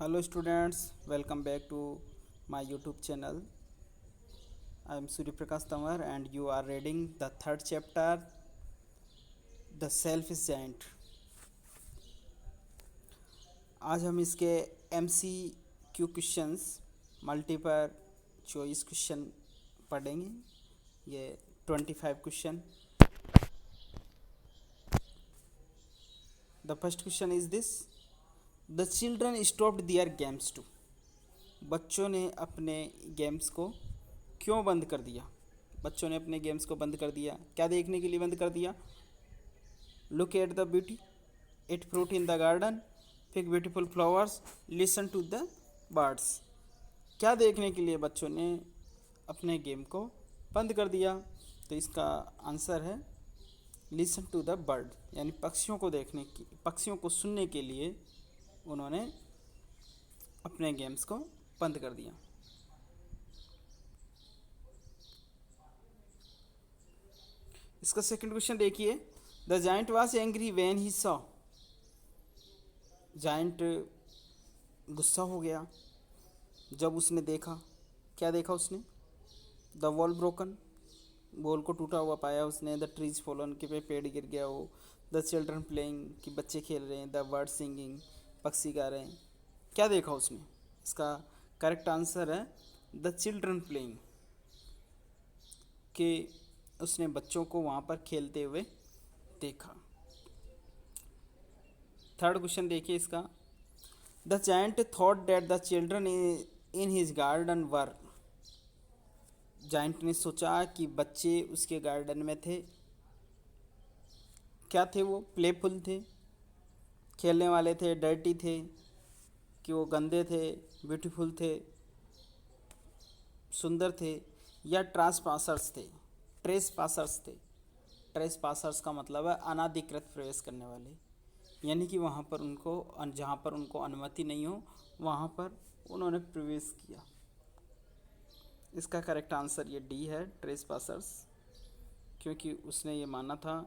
Hello students, welcome back to my YouTube channel. I am Surya Prakash Tamar and you are reading the third chapter, The Self is Giant. आज हम इसके MCQ questions multiple choice question पढ़ेंगे. ये 25 question. The first question is this: The children stopped their games too. बच्चों ने अपने games को क्यों बंद कर दिया? बच्चों ने अपने गेम्स को बंद कर दिया. क्या देखने के लिए बंद कर दिया? Look at the beauty, eat fruit in the garden, pick beautiful flowers, listen to the birds. क्या देखने के लिए बच्चों ने अपने गेम को बंद कर दिया? तो इसका आंसर है लिसन टू द बर्ड, यानी पक्षियों को सुनने के लिए उन्होंने अपने गेम्स को बंद कर दिया. इसका सेकंड क्वेश्चन देखिए. The giant was angry when he saw. Giant गुस्सा हो गया जब उसने देखा. क्या देखा उसने? द वॉल ब्रोकन, बॉल को टूटा हुआ पाया उसने. द ट्रीज फॉलन, के पे पेड़ गिर गया वो. द चिल्ड्रन प्लेइंग, कि बच्चे खेल रहे हैं. द बर्ड सिंगिंग, पक्षी गा रहे हैं. क्या देखा उसने? इसका करेक्ट आंसर है द चिल्ड्रन प्लेइंग, कि उसने बच्चों को वहाँ पर खेलते हुए देखा. थर्ड क्वेश्चन देखिए इसका. The giant thought that the children in his garden were. Giant ने सोचा कि बच्चे उसके गार्डन में थे. क्या थे वो? प्लेफुल थे, खेलने वाले थे. डर्टी थे, कि वो गंदे थे. ब्यूटीफुल थे, सुंदर थे. या ट्रांसपासर्स थे, ट्रेस पासर्स थे. ट्रेस पासर्स का मतलब है अनाधिकृत प्रवेश करने वाले, यानी कि वहाँ पर जहाँ पर उनको अनुमति नहीं हो वहाँ पर उन्होंने प्रवेश किया. इसका करेक्ट आंसर ये डी है, ट्रेस पासर्स, क्योंकि उसने ये माना था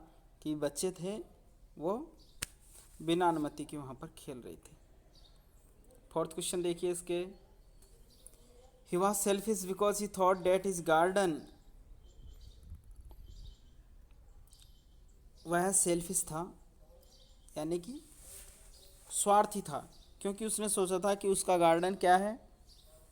कि बच्चे थे वो बिना अनुमति के वहाँ पर खेल रहे थे. फोर्थ क्वेश्चन देखिए इसके. He was selfish because he thought that his garden. वह सेल्फिश था, यानी कि स्वार्थी था, क्योंकि उसने सोचा था कि उसका गार्डन क्या है?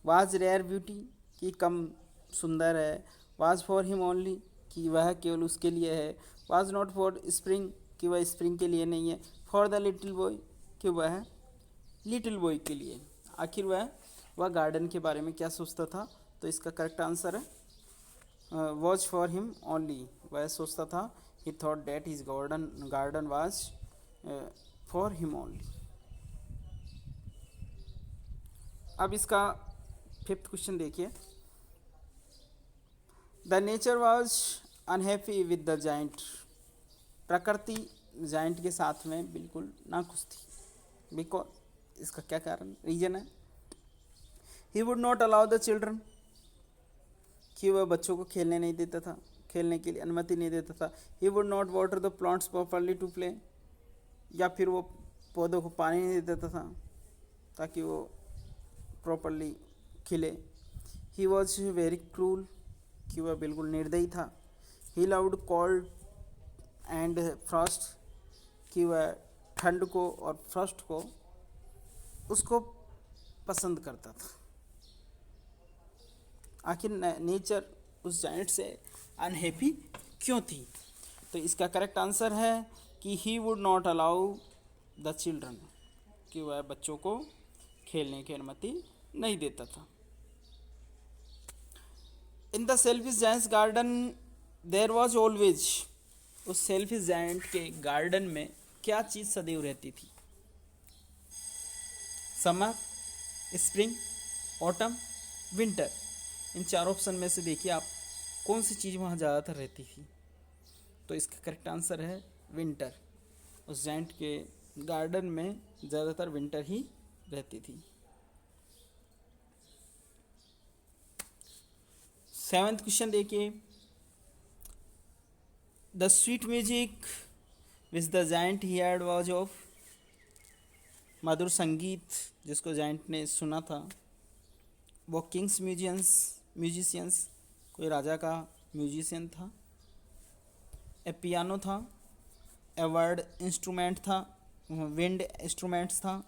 वाज रेयर ब्यूटी, कि कम सुंदर है. वाज फॉर हिम ओनली, कि वह केवल उसके लिए है. वाज नॉट फॉर स्प्रिंग, कि वह स्प्रिंग के लिए नहीं है. फॉर द लिटिल बॉय, कि वह लिटिल बॉय के लिए. आखिर वह गार्डन के बारे में क्या सोचता था? तो इसका करेक्ट आंसर है वॉज फॉर हिम ओनली. वह सोचता था, he thought that his garden was for him only. अब इसका फिफ्थ क्वेश्चन देखिए. The nature was unhappy with the giant. प्रकृति जाइंट के साथ में बिल्कुल नाखुश थी. बिकॉज, इसका क्या कारण, रीजन है? ही would not allow the children, कि वह बच्चों को खेलने नहीं देता था, खेलने के लिए अनुमति नहीं देता था. He would not water the plants properly to play, या फिर वो पौधों को पानी नहीं देता था ताकि वो प्रॉपरली खिले. ही वॉज वेरी क्रूल, कि वह बिल्कुल निर्दयी था. He loved cold and Frost, कि वह ठंड को और फ्रॉस्ट को उसको पसंद करता था. आखिर नेचर उस जाइंट से अनहैप्पी क्यों थी? तो इसका करेक्ट आंसर है कि ही would not allow the children, कि वह बच्चों को खेलने की अनुमति नहीं देता था. In the selfish giant's garden there was always. उस सेल्फिश जायंट के गार्डन में क्या चीज़ सदैव रहती थी? Summer, spring, autumn, winter. इन चार ऑप्शन में से देखिए आप कौन सी चीज़ वहाँ ज़्यादातर रहती थी? तो इसका करेक्ट आंसर है विंटर. उस जाइंट के गार्डन में ज़्यादातर विंटर ही रहती थी. सेवंथ क्वेश्चन देखिए. The sweet music which the giant heard was of. मधुर संगीत जिसको जाइंट ने सुना था वो किंग्स म्यूजिशियंस कोई राजा का म्यूजिशियन था। ए पियानो था, ए वर्ड इंस्ट्रूमेंट था, विंड इंस्ट्रूमेंट्स था,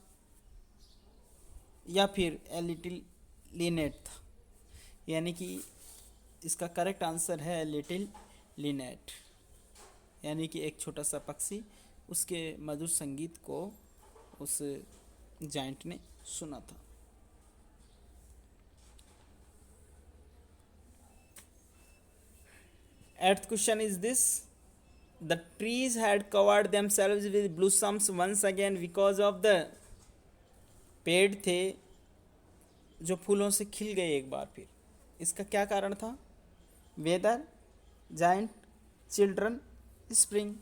या फिर ए लिटिल लिनेट था। यानी कि इसका करेक्ट आंसर है लिटिल लिनेट, यानी कि एक छोटा सा पक्षी, उसके मधुर संगीत को उस जाइंट ने सुना था। Eighth question is this: the trees had covered themselves with blossoms once again because of the पेड़ थे जो फूलों से खिल गए एक बार फिर। इसका क्या कारण था? Weather, giant, children, spring.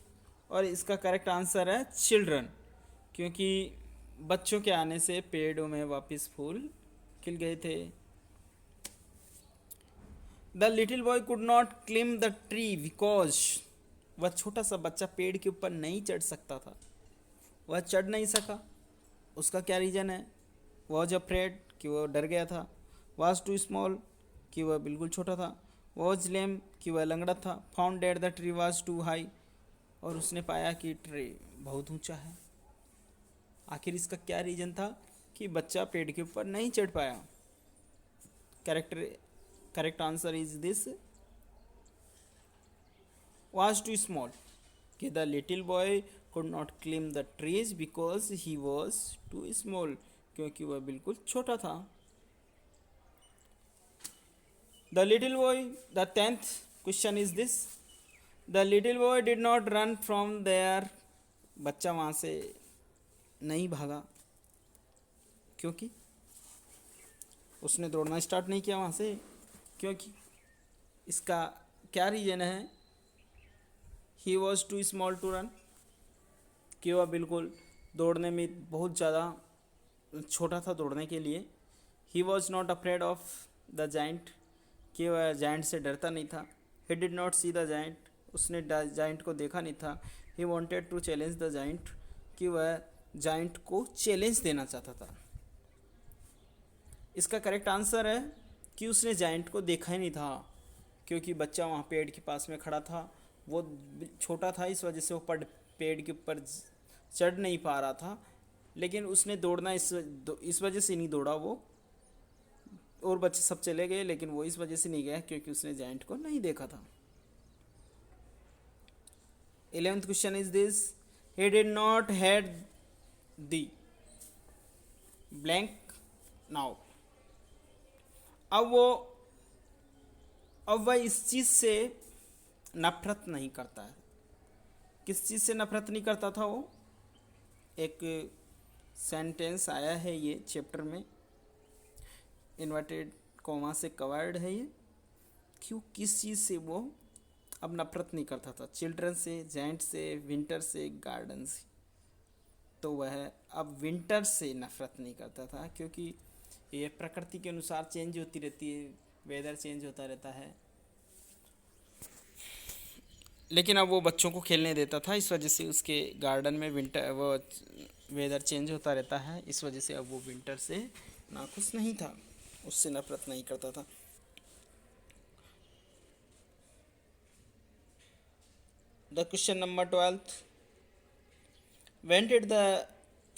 और इसका करेक्ट आंसर है चिल्ड्रन, क्योंकि बच्चों के आने से पेड़ों में वापस फूल खिल गए थे। The little boy could not climb the tree because, वह छोटा सा बच्चा पेड़ के ऊपर नहीं चढ़ सकता था, वह चढ़ नहीं सका। उसका क्या रीज़न है? वॉज अफ्रेड, कि वह डर गया था। वॉज टू स्मॉल, कि वह बिल्कुल छोटा था। वॉज लेम, कि वह लंगड़ा था। Found that the tree was too high, और उसने पाया कि ट्री बहुत ऊंचा है। आखिर इसका क्या रीज़न था कि बच्चा पेड़ के ऊपर नहीं चढ़ पाया? Correct answer is this, was too small, कि the little boy could not climb the trees because he was too small, क्योंकि वह बिल्कुल छोटा था। The little boy, the 10th question is this: the little boy did not run from there, बच्चा वहाँ से नहीं भागा, क्योंकि उसने दौड़ना स्टार्ट नहीं किया वहाँ से, क्योंकि इसका क्या रीज़न है? He was too small to run, कि वह बिल्कुल दौड़ने में बहुत ज़्यादा छोटा था दौड़ने के लिए। He was not afraid of the giant, कि वह जाइंट से डरता नहीं था। He did not see the giant, उसने जाइंट को देखा नहीं था। He wanted to challenge the giant, कि वह जाइंट को चैलेंज देना चाहता था। इसका करेक्ट आंसर है कि उसने जाइंट को देखा ही नहीं था, क्योंकि बच्चा वहाँ पेड़ के पास में खड़ा था, वो छोटा था, इस वजह से वो पेड़ के ऊपर चढ़ नहीं पा रहा था। लेकिन उसने दौड़ना इस वजह से नहीं दौड़ा वो, और बच्चे सब चले गए, लेकिन वो इस वजह से नहीं गया क्योंकि उसने जाइंट को नहीं देखा था। 11th question is this: he did not had the blank now। अब वह इस चीज़ से नफरत नहीं करता है। किस चीज़ से नफरत नहीं करता था वो? एक सेंटेंस आया है ये चैप्टर में, इन्वर्टेड कॉमा से कवर्ड है ये। क्यों, किस चीज़ से वो अब नफरत नहीं करता था? चिल्ड्रन से, जाइंट से, विंटर से, गार्डन से। तो वह अब विंटर से नफरत नहीं करता था, क्योंकि ये प्रकृति के अनुसार चेंज होती रहती है, वेदर चेंज होता रहता है। लेकिन अब वो बच्चों को खेलने देता था, इस वजह से उसके गार्डन में विंटर वो वेदर चेंज होता रहता है, इस वजह से अब वो विंटर से नाखुश नहीं था, उससे नफरत नहीं करता था। The question number 12: when did the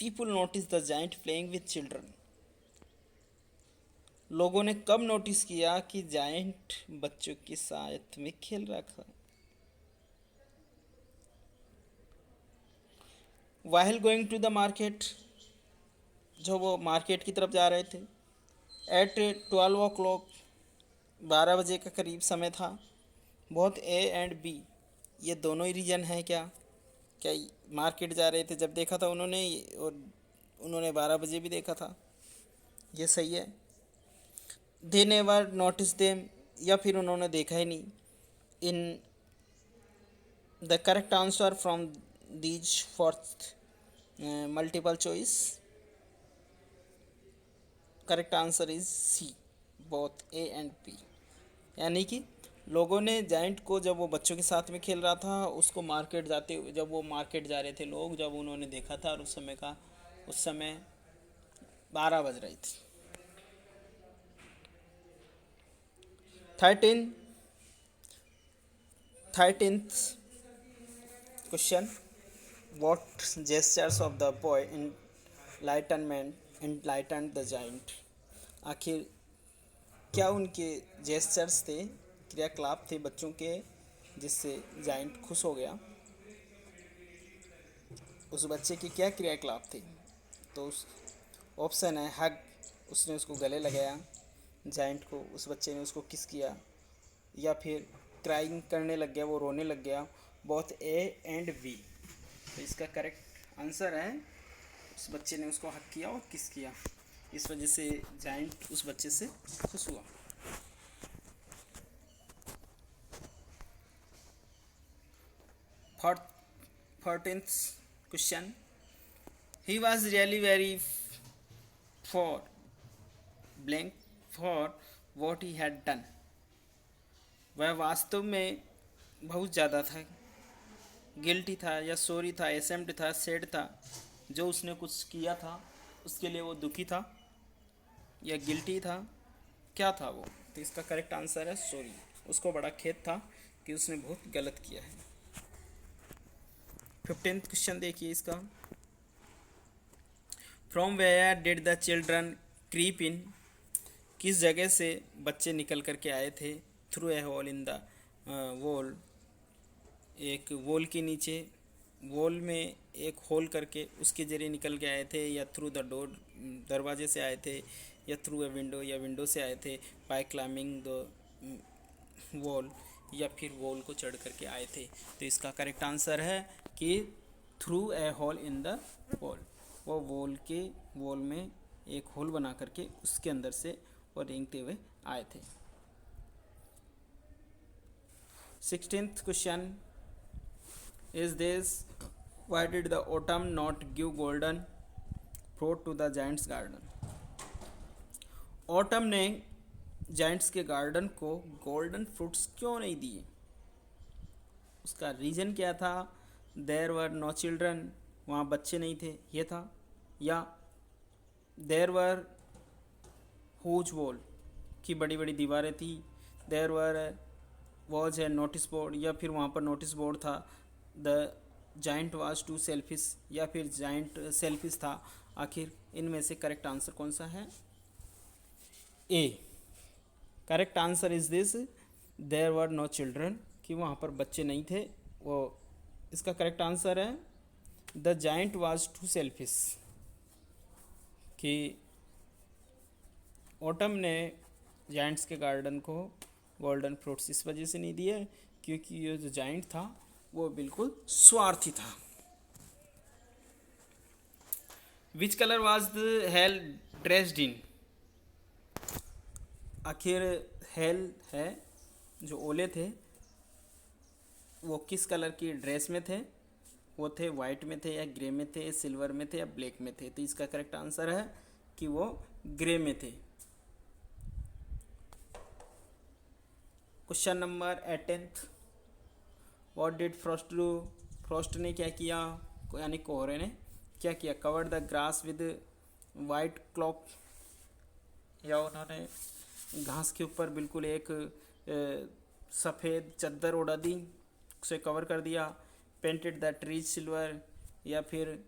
people notice the giant playing with children? लोगों ने कब नोटिस किया कि जाइंट बच्चों के साथ में खेल रहा था? While going to the market, जो वो मार्केट की तरफ जा रहे थे। एट 12 o'clock, 12 बजे का करीब समय था। बहुत ए एंड बी, ये दोनों ही रीजन है क्या? क्या मार्केट जा रहे थे जब देखा था उन्होंने, और उन्होंने 12 बजे भी देखा था? ये सही है। दे नेवर नोटिस देम, या फिर उन्होंने देखा ही नहीं। In the correct answer from these fourth multiple choice, correct answer is C, both A and B. यानी कि लोगों ने जाइंट को, जब वो बच्चों के साथ में खेल रहा था, उसको मार्केट जाते हुए, जब वो मार्केट जा रहे थे लोग, जब उन्होंने देखा था और उस समय का उस समय 12 बज रही थी। 13th question, what gestures of the boy enlightened the giant? आखिर क्या उनके जेस्चर्स थे, क्रियाकलाप थे बच्चों के, जिससे जाइंट खुश हो गया? उस बच्चे की क्या क्रियाकलाप थे? तो उस ऑप्शन है हग, उसने उसको गले लगाया जाइंट को, उस बच्चे ने उसको किस किया, या फिर क्राइंग करने लग गया, वो रोने लग गया। Both A and B. तो इसका करेक्ट आंसर है उस बच्चे ने उसको हक किया और किस किया, इस वजह से जाइंट उस बच्चे से खुश हुआ। Fourteenth question, he was really very for blank for what he had done. वह वास्तव में बहुत ज़्यादा था, गिल्टी था या सॉरी था, एसेम्ड था, सैड था, जो उसने कुछ किया था उसके लिए वो दुखी था या गिल्टी था, क्या था वो? तो इसका करेक्ट आंसर है सॉरी। उसको बड़ा खेद था कि उसने बहुत गलत किया है। 15th क्वेश्चन देखिए इसका, from where did the children creep in. किस जगह से बच्चे निकल करके आए थे? Through a hole in the wall, एक वॉल के नीचे, वॉल में एक होल करके उसके जरिए निकल के आए थे, या थ्रू द डोर, दरवाजे से आए थे, या थ्रू ए विंडो, या विंडो से आए थे, बाय क्लाइंबिंग द वॉल, या फिर वॉल को चढ़ करके आए थे। तो इसका करेक्ट आंसर है कि through a hole in the wall, वो वॉल में एक होल बना करके उसके अंदर से वो रेंगते हुए आए थे। 16th question is this, why did the autumn not give golden fruit to the giants garden? Autumn ने जाइंट्स के गार्डन को गोल्डन फ्रूट्स क्यों नहीं दिए? उसका रीज़न क्या था? देयर वर नो चिल्ड्रन, वहाँ बच्चे नहीं थे, ये था, या देयर वर हुज वॉल, की बड़ी बड़ी दीवारें थी, there were was a notice board, या फिर वहाँ पर नोटिस बोर्ड था, the giant was too selfish, या फिर जाइंट सेल्फिश था। आखिर इनमें से करेक्ट आंसर कौन सा है? A. Correct answer is this, there were no children, कि वहाँ पर बच्चे नहीं थे, वो इसका करेक्ट आंसर है the giant was too selfish, कि ऑटम ने जाइंट्स के गार्डन को गोल्डन फ्रूट्स इस वजह से नहीं दिए क्योंकि ये जो जाइंट था वो बिल्कुल स्वार्थी था। Which colour was the hell dressed in? आखिर हेल है जो ओले थे वो किस कलर की ड्रेस में थे? वो थे वाइट में थे, या ग्रे में थे, सिल्वर में थे, या ब्लैक में थे? तो इसका करेक्ट आंसर है कि वो ग्रे में थे। Question number 18th, what did Frost do? Frost ने क्या किया, यानी कोहरे ने क्या किया? Covered the grass with white clock, या उन्होंने घास के ऊपर बिल्कुल एक सफ़ेद चादर उड़ा दी, उसे कवर कर दिया। पेंटेड द ट्रीज सिल्वर, या फिर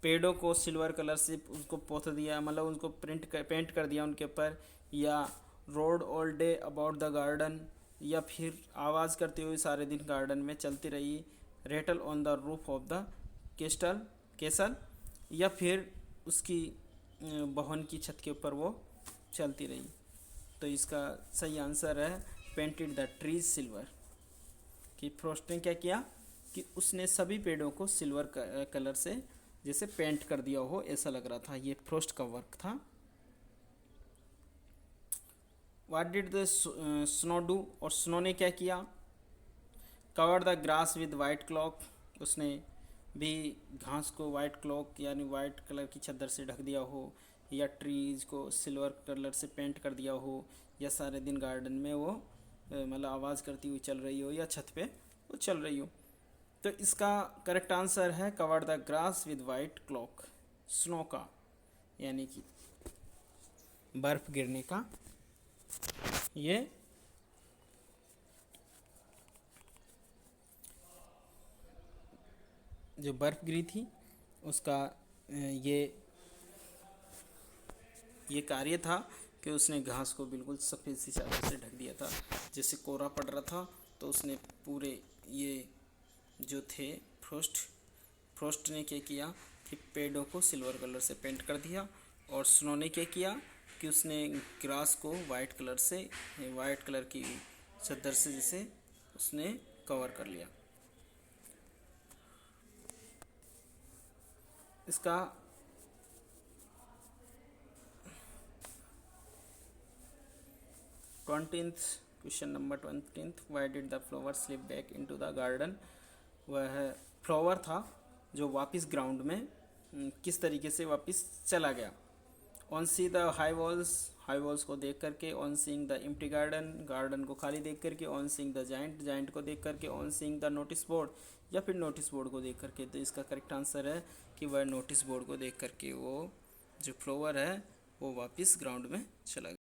पेड़ों को सिल्वर कलर से उसको पोत दिया, मतलब उनको पेंट कर दिया उनके ऊपर। या road all day about the garden, या फिर आवाज़ करते हुए सारे दिन गार्डन में चलती रही। Ratle on the roof of the castle, या फिर उसकी भवन की छत के ऊपर वो चलती रही। तो इसका सही आंसर है पेंटेड द ट्रीज सिल्वर, कि फ्रॉस्ट ने क्या किया कि उसने सभी पेड़ों को सिल्वर कलर से जैसे पेंट कर दिया हो, ऐसा लग रहा था। ये फ्रॉस्ट का वर्क था। What did the snow do? और स्नो ने क्या किया? Cover the grass with white clock, उसने भी घास को वाइट क्लॉक यानी वाइट कलर की चादर से ढक दिया हो, या ट्रीज को सिल्वर कलर से पेंट कर दिया हो, या सारे दिन गार्डन में वो मतलब आवाज़ करती हुई चल रही हो, या छत पे वो चल रही हो। तो इसका करेक्ट आंसर है cover the grass with white clock, snow का यानी कि बर्फ गिरने का ये जो बर्फ गिरी थी उसका ये कार्य था कि उसने घास को बिल्कुल सफ़ेद सी चादर से ढक दिया था। जैसे कोहरा पड़ रहा था तो उसने पूरे ये जो थे फ्रोस्ट ने क्या किया कि पेड़ों को सिल्वर कलर से पेंट कर दिया, और स्नो ने क्या किया कि उसने ग्रास को वाइट कलर की चादर से जैसे उसने कवर कर लिया। इसका question number 20, why did the flower slip back into the garden. वह फ्लावर था जो वापस ग्राउंड में किस तरीके से वापस चला गया। On see the high walls को देख करके, on seeing the empty garden को खाली देख करके, ऑन सीइंग द जाइंट को देख करके, on seeing the notice board या फिर नोटिस बोर्ड को देख करके। तो इसका करेक्ट आंसर है कि वह नोटिस बोर्ड को देख करके वो जो फ्लावर है वो वापस ग्राउंड में चला गया।